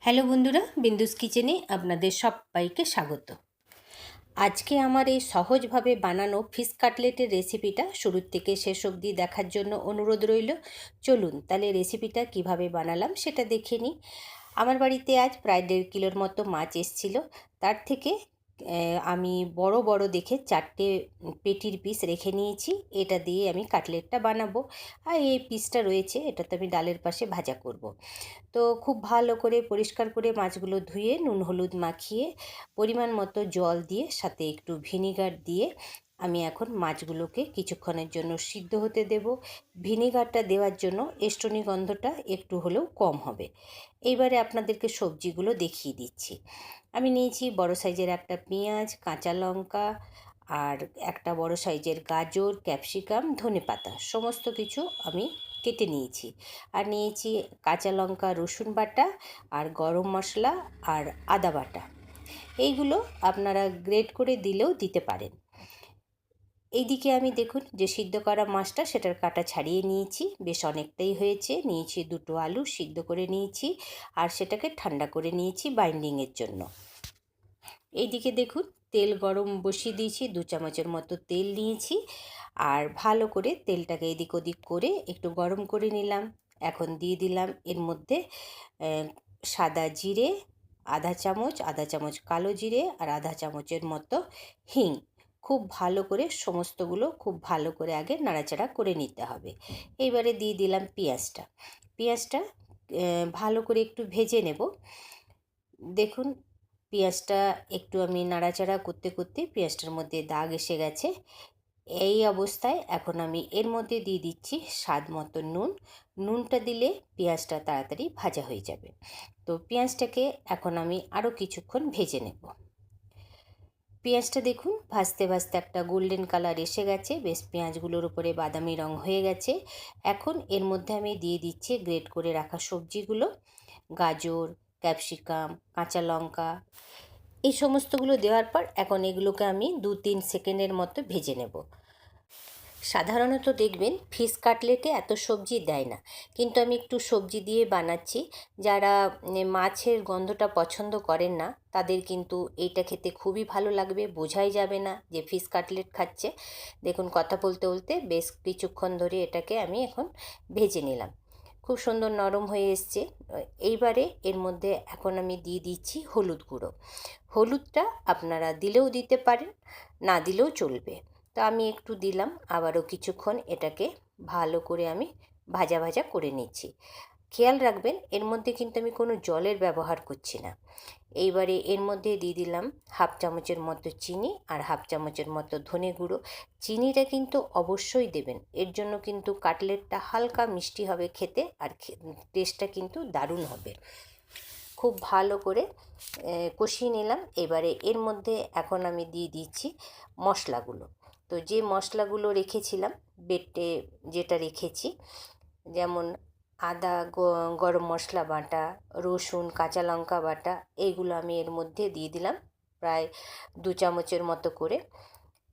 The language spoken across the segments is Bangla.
হ্যালো বন্ধুরা, বিন্দুস কিচেনে আপনাদের সবাইকে স্বাগত। আজকে আমার এই সহজভাবে বানানো ফিশ কাটলেটের রেসিপিটা শুরুর থেকে শেষ অবধি দেখার জন্য অনুরোধ রইল। চলুন তাহলে রেসিপিটা কিভাবে বানালাম সেটা দেখে নিই। আমার বাড়িতে আজ প্রায় 1.5 কিলোর মতো মাছ এসছিল। তার থেকে আমি বড় বড় দেখে 4টে পেটির পিস রেখে নিয়েছি। এটা দিয়ে আমি কাটলেটটা বানাবো। আর এই পিসটা রয়েছে, এটা তো আমি ডালের পাশে ভাজা করব। তো খুব ভালো করে পরিষ্কার করে মাছগুলো ধুয়ে নুন হলুদ মাখিয়ে পরিমাণ মতো জল দিয়ে সাথে একটু ভিনিগার দিয়ে আমি এখন মাছগুলোকে কিছুক্ষণের জন্য সিদ্ধ হতে দেব। ভিনিগারটা দেওয়ার জন্য এষ্টনি গন্ধটা একটু হলেও কম হবে। এইবারে আপনাদেরকে সবজিগুলো দেখিয়ে দিচ্ছি। আমি নিয়েছি বড় সাইজের একটা পেঁয়াজ, কাঁচা লঙ্কা, আর একটা বড় সাইজের গাজর, ক্যাপসিকাম, ধনেপাতা সমস্ত কিছু আমি কেটে নিয়েছি। আর নিয়েছি কাঁচা লঙ্কা, রসুন বাটা, আর গরম মশলা, আর আদা বাটা। এইগুলো আপনারা গ্রেট করে দিলেও দিতে পারেন। এইদিকে আমি দেখুন যে সিদ্ধ করা মাছটা সেটার কাঁটা ছাড়িয়ে নিয়েছি, বেশ অনেকটাই হয়েছে। নিয়েছি 2টো আলু সিদ্ধ করে নিয়েছি, আর সেটাকে ঠান্ডা করে নিয়েছি বাইন্ডিংয়ের জন্য। এইদিকে দেখুন তেল গরম বসিয়ে দিয়েছি, 2 চামচের মতো তেল নিয়েছি, আর ভালো করে তেলটাকে এদিক ওদিক করে একটু গরম করে নিলাম। এখন দিয়ে দিলাম এর মধ্যে সাদা জিরে আধা চামচ কালো জিরে, আর আধা চামচের মতো হিং। খুব ভালো করে সমস্তগুলো খুব ভালো করে আগে নাড়াচাড়া করে নিতে হবে। এইবারে দিয়ে দিলাম পেঁয়াজটা ভালো করে একটু ভেজে নেব। দেখুন পেঁয়াজটা একটু আমি নাড়াচাড়া করতে করতে পেঁয়াজটার মধ্যে দাগ এসে গেছে। এই অবস্থায় এখন আমি এর মধ্যে দিয়ে দিচ্ছি স্বাদ মতো নুন। নুনটা দিলে পেঁয়াজটা তাড়াতাড়ি ভাজা হয়ে যাবে। তো পেঁয়াজটাকে এখন আমি আরও কিছুক্ষণ ভেজে নেব। পেঁয়াজটা দেখুন ভাজতে ভাজতে একটা গোল্ডেন কালার এসে গেছে, বেশ পেঁয়াজগুলোর উপরে বাদামি রং হয়ে গেছে। এখন এর মধ্যে আমি দিয়ে দিচ্ছি গ্রেট করে রাখা সবজিগুলো, গাজর, ক্যাপসিকাম, কাঁচা লঙ্কা। এই সমস্তগুলো দেওয়ার পর এখন এগুলোকে আমি 2-3 সেকেন্ডের মতো ভেজে নেব। সাধারণত দেখবেন ফিশ কাটলেটে এত সবজি দেয় না, কিন্তু আমি একটু সবজি দিয়ে বানাচ্ছি। যারা মাছের গন্ধটা পছন্দ করেন না তাদের কিন্তু এইটা খেতে খুবই ভালো লাগবে, বোঝাই যাবে না যে ফিশ কাটলেট খাচ্ছে। দেখুন কথা বলতে বলতে বেশ কিছুক্ষণ ধরে এটাকে আমি এখন ভেজে নিলাম, খুব সুন্দর নরম হয়ে এসছে। এইবারে এর মধ্যে এখন আমি দিয়ে দিচ্ছি হলুদ গুঁড়ো। হলুদটা আপনারা দিলেও দিতে পারেন, না দিলেও চলবে। তো আমি একটু দিলাম, আবারও কিছুক্ষণ এটাকে ভালো করে আমি ভাজা ভাজা করে নিচ্ছি। খেয়াল রাখবেন এর মধ্যে কিন্তু আমি কোনো জলের ব্যবহার করছি না। এইবারে এর মধ্যে দিয়ে দিলাম হাফ চামচের মতো চিনি আর হাফ চামচের মতো ধনে গুঁড়ো। চিনিটা কিন্তু অবশ্যই দেবেন, এর জন্য কিন্তু কাটলেটটা হালকা মিষ্টি হবে খেতে, আর টেস্টটা কিন্তু দারুণ হবে। খুব ভালো করে কষিয়ে নিলাম। এবারে এর মধ্যে এখন আমি দিয়ে দিচ্ছি মশলাগুলো। তো যে মশলাগুলো রেখেছিলাম বেটে, যেটা রেখেছি, যেমন আদা, গরম মশলা বাটা, রসুন, কাঁচা লঙ্কা বাটা, এইগুলো আমি এর মধ্যে দিয়ে দিলাম প্রায় 2 চামচের মতো করে।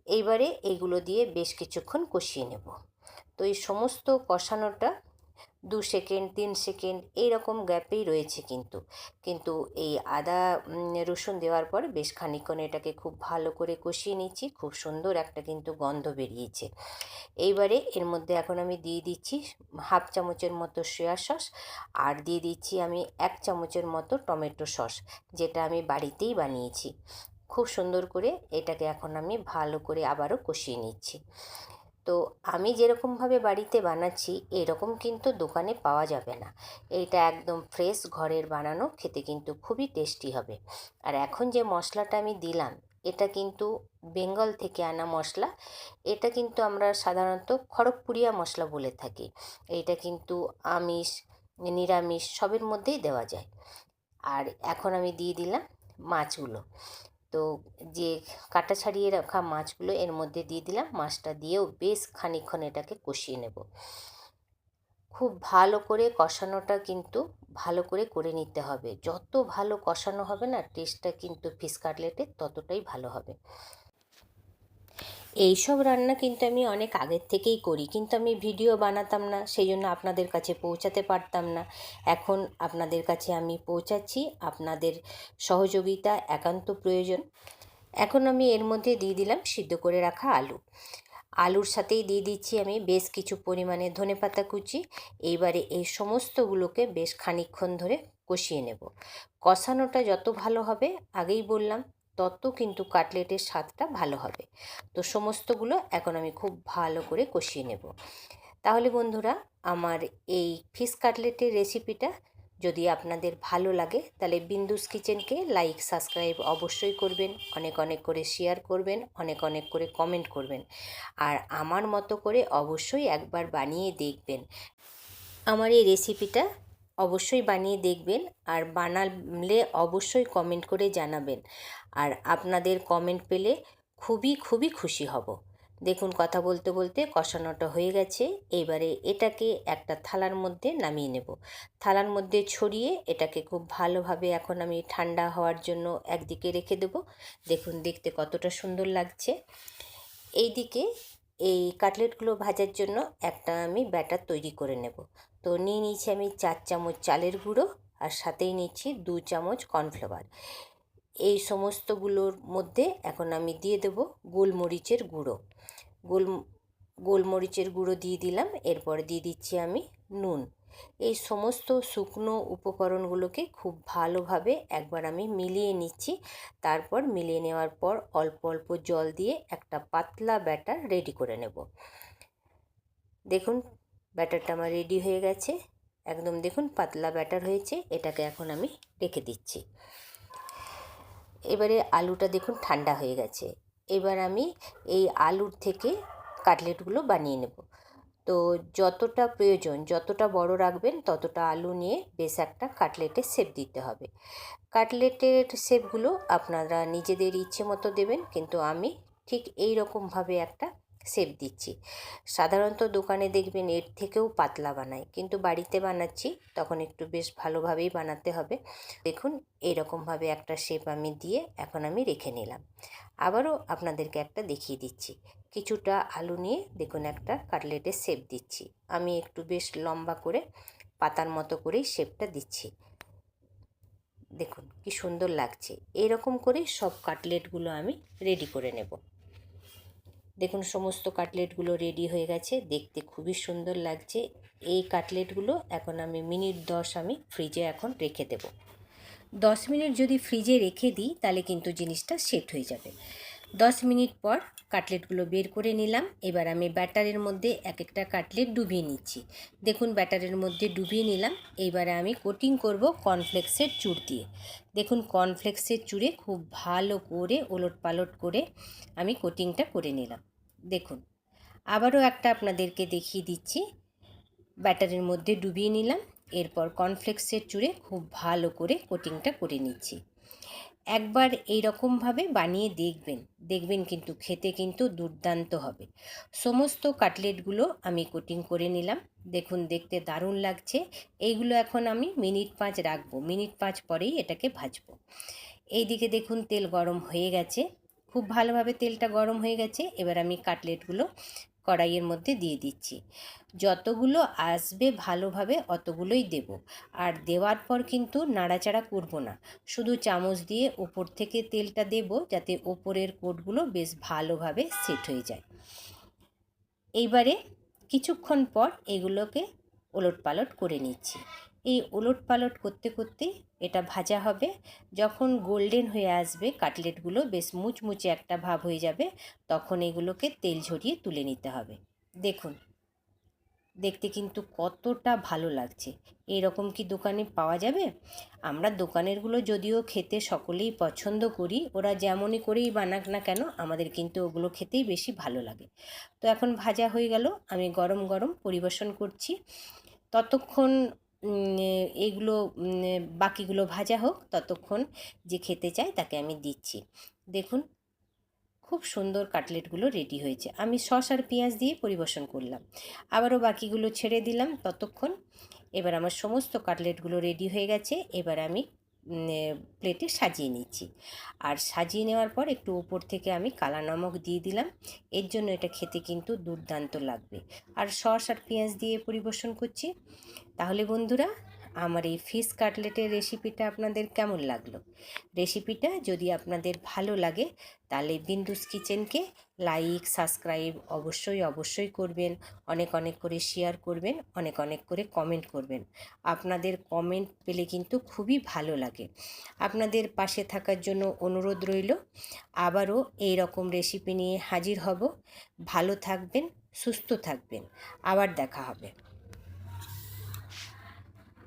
এইবারে এইগুলো দিয়ে বেশ কিছুক্ষণ কষিয়ে নেব। তো এই সমস্ত কষানোটা 2 সেকেন্ড 3 সেকেন্ড এইরকম গ্যাপেই রয়েছে, কিন্তু এই আদা রসুন দেওয়ার পর বেশ খানিকক্ষণ এটাকে খুব ভালো করে কষিয়ে নিচ্ছি। খুব সুন্দর একটা কিন্তু গন্ধ বেরিয়েছে। এইবারে এর মধ্যে এখন আমি দিয়ে দিচ্ছি হাফ চামচের মতো সয়া সস, আর দিয়ে দিচ্ছি আমি 1 চামচের মতো টমেটো সস, যেটা আমি বাড়িতেই বানিয়েছি। খুব সুন্দর করে এটাকে এখন আমি ভালো করে আবারও কষিয়ে নিচ্ছি। তো আমি যেরকমভাবে বাড়িতে বানাচ্ছি এরকম কিন্তু দোকানে পাওয়া যাবে না। এইটা একদম ফ্রেশ ঘরের বানানো, খেতে কিন্তু খুবই টেস্টি হবে। আর এখন যে মশলাটা আমি দিলাম এটা কিন্তু বেঙ্গল থেকে আনা মশলা। এটা কিন্তু আমরা সাধারণত খড়গপুরিয়া মশলা বলে থাকি। এইটা কিন্তু আমিষ নিরামিষ সবের মধ্যেই দেওয়া যায়। আর এখন আমি দিয়ে দিলাম মাছগুলো। তো যে কাটা ছাড়িয়ে রাখা মাছগুলো এর মধ্যে দিয়ে দিলাম। মাছটা দিয়েও বেশ খানিকক্ষণ এটাকে কষিয়ে নেব। খুব ভালো করে কষানোটা কিন্তু ভালো করে করে নিতে হবে। যত ভালো কষানো হবে না টেস্টটা কিন্তু ফিশ কাটলেটের ততটাই ভালো হবে। এইসব রান্না কিন্তু আমি অনেক আগের থেকেই করি, কিন্তু আমি ভিডিও বানাতাম না, সেই জন্য আপনাদের কাছে পৌঁছাতে পারতাম না। এখন আপনাদের কাছে আমি পৌঁছাচ্ছি, আপনাদের সহযোগিতা একান্ত প্রয়োজন। এখন আমি এর মধ্যে দিয়ে দিলাম সিদ্ধ করে রাখা আলু। আলুর সাথেই দিয়ে দিচ্ছি আমি বেশ কিছু পরিমাণে ধনেপাতা কুচি। এইবারে এই সমস্তগুলোকে বেশ খানিকক্ষণ ধরে কষিয়ে নেব। কষানোটা যত ভালো হবে, আগেই বললাম, তত কিন্তু কাটলেটের স্বাদটা ভালো হবে। তো সমস্তগুলো এখন আমি খুব ভালো করে কষিয়ে নেব। তাহলে বন্ধুরা, আমার এই ফিশ কাটলেটের রেসিপিটা যদি আপনাদের ভালো লাগে, তাহলে বিন্দুস কিচেনকে লাইক সাবস্ক্রাইব অবশ্যই করবেন, অনেক অনেক করে শেয়ার করবেন, অনেক অনেক করে কমেন্ট করবেন, আর আমার মতো করে অবশ্যই একবার বানিয়ে দেখবেন। আমার এই রেসিপিটা অবশ্যই বানিয়ে দেখবেন, আর বানালে অবশ্যই কমেন্ট করে জানাবেন, আর আপনাদের কমেন্ট পেলে খুবই খুবই খুশি হব। দেখুন, কথা বলতে বলতে কষানোটা হয়ে গেছে। এবারে এটাকে একটা থালার মধ্যে নামিয়ে নেব। থালার মধ্যে ছড়িয়ে এটাকে খুব ভালোভাবে এখন আমি ঠান্ডা হওয়ার জন্য একদিকে রেখে দেব। দেখুন, দেখতে কতটা সুন্দর লাগছে। এইদিকে এই কাটলেটগুলো ভাজার জন্য একটা আমি ব্যাটার তৈরি করে নেব। তো নিয়ে নিয়েছি আমি 4 চামচ চালের গুঁড়ো, আর সাথেই নিচ্ছি 2 চামচ কর্নফ্লাওয়ার। এই সমস্তগুলোর মধ্যে এখন আমি দিয়ে দেব গোলমরিচের গুঁড়ো। গোল গোলমরিচের গুঁড়ো দিয়ে দিলাম। এরপর দিয়ে দিচ্ছি আমি নুন। এই সমস্ত শুকনো উপকরণগুলোকে খুব ভালোভাবে একবার আমি মিলিয়ে নিচ্ছি। তারপর মিলিয়ে নেওয়ার পর অল্প অল্প জল দিয়ে একটা পাতলা ব্যাটার রেডি করে নেব। দেখুন, ব্যাটারটা আমার রেডি হয়ে গেছে। একদম দেখুন পাতলা ব্যাটার হয়েছে। এটাকে এখন আমি রেখে দিচ্ছি। এবারে আলুটা দেখুন ঠান্ডা হয়ে গেছে। এবার আমি এই আলুর থেকে কাটলেটগুলো বানিয়ে নেব। তো যতটা প্রয়োজন, যতটা বড় রাখবেন ততটা আলু নিয়ে বেশ একটা কাটলেটের শেপ দিতে হবে। কাটলেটের শেপগুলো আপনারা নিজেদের ইচ্ছে মতো দেবেন, কিন্তু আমি ঠিক এই রকমভাবে একটা শেপ দিচ্ছি। সাধারণত দোকানে দেখবেন এর থেকেও পাতলা বানায়, কিন্তু বাড়িতে বানাচ্ছি তখন একটু বেশ ভালোভাবেই বানাতে হবে। দেখুন, এইরকমভাবে একটা শেপ আমি দিয়ে এখন আমি রেখে নিলাম। আবারও আপনাদেরকে একটা দেখিয়ে দিচ্ছি। কিছুটা আলু নিয়ে দেখুন একটা কাটলেটের শেপ দিচ্ছি। আমি একটু বেশ লম্বা করে পাতার মতো করেই শেপটা দিচ্ছি। দেখুন কি সুন্দর লাগছে। এরকম করে সব কাটলেটগুলো আমি রেডি করে নেব। দেখুন, সমস্ত কাটলেটগুলো রেডি হয়ে গেছে, দেখতে খুবই সুন্দর লাগছে। এই কাটলেটগুলো এখন আমি মিনিট 10 আমি ফ্রিজে এখন রেখে দেব। 10 মিনিট যদি ফ্রিজে রেখে দিই তাহলে কিন্তু জিনিসটা সেট হয়ে যাবে। 10 মিনিট পর কাটলেটগুলো বের করে নিলাম। এবার আমি ব্যাটারের মধ্যে এক একটা কাটলেট ডুবিয়ে নিচ্ছি। দেখুন, ব্যাটারের মধ্যে ডুবিয়ে নিলাম। এইবারে আমি কোটিং করব কর্নফ্লেক্সের চুর দিয়ে। দেখুন, কর্নফ্লেক্সের চুরে খুব ভালো করে ওলটপালট করে আমি কোটিংটা করে নিলাম। দেখুন, আবারও একটা আপনাদেরকে দেখিয়ে দিচ্ছি। ব্যাটারের মধ্যে ডুবিয়ে নিলাম। এরপর কর্নফ্লেক্সের চুরে খুব ভালো করে কোটিংটা করে নিচ্ছি। একবার এই রকমভাবে বানিয়ে দেখবেন, দেখবেন কিন্তু খেতে কিন্তু দুর্দান্ত হবে। সমস্ত কাটলেটগুলো আমি কোটিং করে নিলাম। দেখুন, দেখতে দারুণ লাগছে। এইগুলো এখন আমি মিনিট 5 রাখবো। মিনিট 5 পরেই এটাকে ভাজবো। এইদিকে দেখুন তেল গরম হয়ে গেছে, খুব ভালোভাবে তেলটা গরম হয়ে গেছে। এবার আমি কাটলেটগুলো কড়াইয়ের মধ্যে দিয়ে দিচ্ছি। যতগুলো আসবে ভালোভাবে অতগুলোই দেব, আর দেওয়ার পর কিন্তু নাড়াচাড়া করব না, শুধু চামচ দিয়ে ওপর থেকে তেলটা দেব যাতে ওপরের কোটগুলো বেশ ভালোভাবে সেট হয়ে যায়। এইবারে কিছুক্ষণ পর এগুলোকে ওলটপালট করে নিচ্ছি। এই ওলটপালট করতে করতে এটা ভাজা হবে। যখন গোল্ডেন হয়ে আসবে, কাটলেটগুলো বেশ মুচমুচে একটা ভাব হয়ে যাবে, তখন এগুলোকে তেল ঝরিয়ে তুলে নিতে হবে। দেখুন, দেখতে কিন্তু কতটা ভালো লাগছে। এরকম কি দোকানে পাওয়া যাবে? আমরা দোকানেরগুলো যদিও খেতে সকলেই পছন্দ করি, ওরা যেমনই করেই বানাক না কেন আমাদের কিন্তু ওগুলো খেতেই বেশি ভালো লাগে। তো এখন ভাজা হয়ে গেল, আমি গরম গরম পরিবেশন করছি। ততক্ষণ এগুলো বাকিগুলো ভাজা হোক, ততক্ষণ যে খেতে চায় তাকে আমি দিচ্ছি। দেখুন, খুব সুন্দর কাটলেটগুলো রেডি হয়েছে। আমি সস আর পেঁয়াজ দিয়ে পরিবেশন করলাম। আবারও বাকিগুলো ছেড়ে দিলাম ততক্ষণ। এবার আমার সমস্ত কাটলেটগুলো রেডি হয়ে গেছে। এবার আমি প্লেটে সাজিয়ে নিচ্ছি। আর সাজিয়ে নেওয়ার পর একটু উপর থেকে আমি কালা নমক দিয়ে দিলাম। এর জন্য এটা খেতে কিন্তু দুর্দান্ত লাগবে। আর সস আর পেঁয়াজ দিয়ে পরিবেশন করছি। তাহলে বন্ধুরা, আমার এই ফিশ কাটলেটের রেসিপিটা আপনাদের কেমন লাগলো? রেসিপিটা যদি আপনাদের ভালো লাগে তাহলে বিন্দুস কিচেনকে লাইক সাবস্ক্রাইব অবশ্যই করবেন, অনেক অনেক করে শেয়ার করবেন, অনেক অনেক করে কমেন্ট করবেন। আপনাদের কমেন্ট পেলে কিন্তু খুবই ভালো লাগে। আপনাদের পাশে থাকার জন্য অনুরোধ রইল। আবারও এই রকম রেসিপি নিয়ে হাজির হব। ভালো থাকবেন, সুস্থ থাকবেন, আবার দেখা হবে।